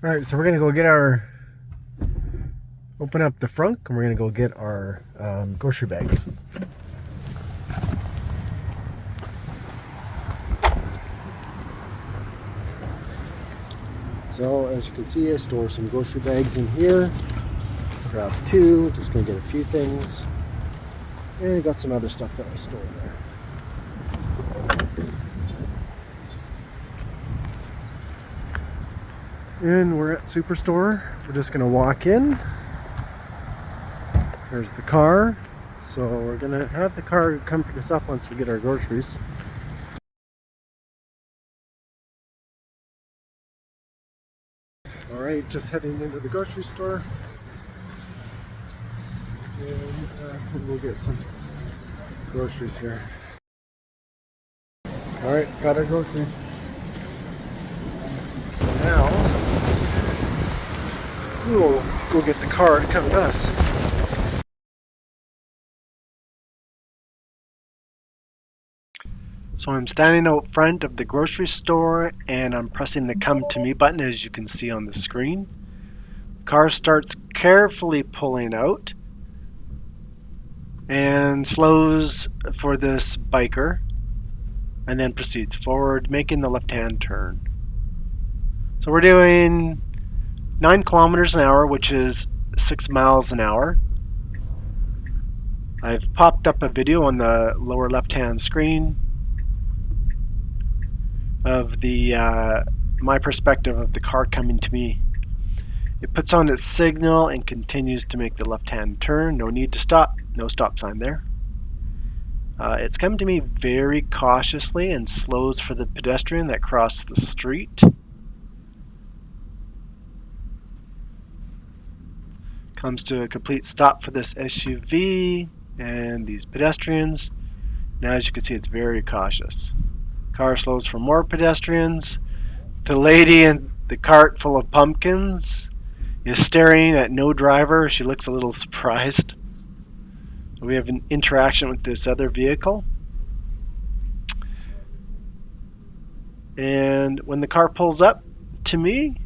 All right, so we're gonna go get our, open up the front, and we're gonna go get our grocery bags. So as you can see, I store some grocery bags in here. Grab two, just gonna get a few things. And I got some other stuff that I store there. And we're at Superstore. We're just gonna walk in. There's the car. So we're gonna have the car come pick us up once we get our groceries. Alright, just heading into the grocery store. And we'll get some groceries here. Alright, got our groceries. Now, we'll go get the car to come to us. So I'm standing out front of the grocery store and I'm pressing the Come To Me button, as you can see on the screen. Car starts carefully pulling out and slows for this biker and then proceeds forward, making the left-hand turn. So we're doing 9 kilometers an hour, which is 6 miles an hour. I've popped up a video on the lower left-hand screen of the my perspective of the car coming to me. It puts on its signal and continues to make the left-hand turn. No need to stop. No stop sign there. It's coming to me very cautiously and slows for the pedestrian that crossed the street. Comes to a complete stop for this SUV and these pedestrians. Now, as you can see, it's very cautious. Car slows for more pedestrians. The lady in the cart full of pumpkins is staring at no driver. She looks a little surprised. We have an interaction with this other vehicle. And when the car pulls up to me,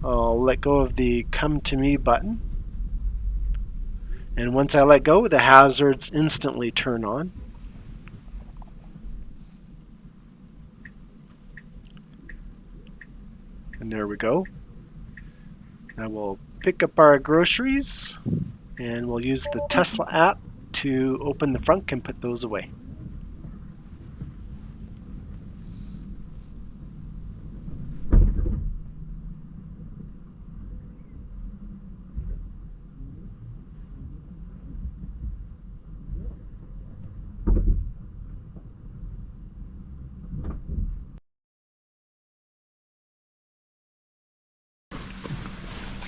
I'll let go of the Come To Me button. And once I let go, the hazards instantly turn on. And there we go. Now we'll pick up our groceries and we'll use the ts.la app to open the front and put those away.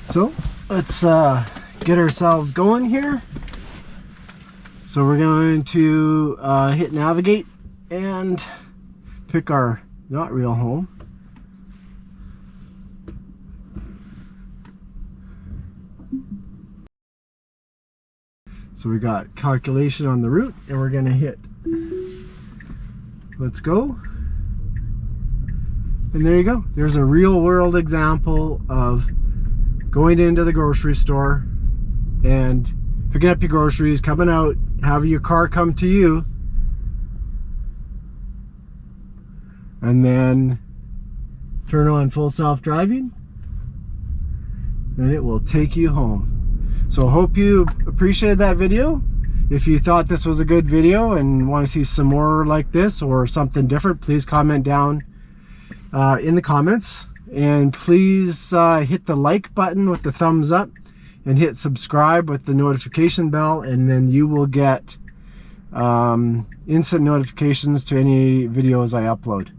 So let's get ourselves going here. So we're going to hit navigate and pick our not real home. So we got calculation on the route and we're going to hit let's go. And there you go. There's a real world example of going into the grocery store and picking up your groceries, coming out, having your car come to you, and then turn on full self-driving and it will take you home. So hope you appreciated that video. If you thought this was a good video and want to see some more like this or something different, please comment down in the comments. And please hit the like button with the thumbs up and hit subscribe with the notification bell, and then you will get instant notifications to any videos I upload.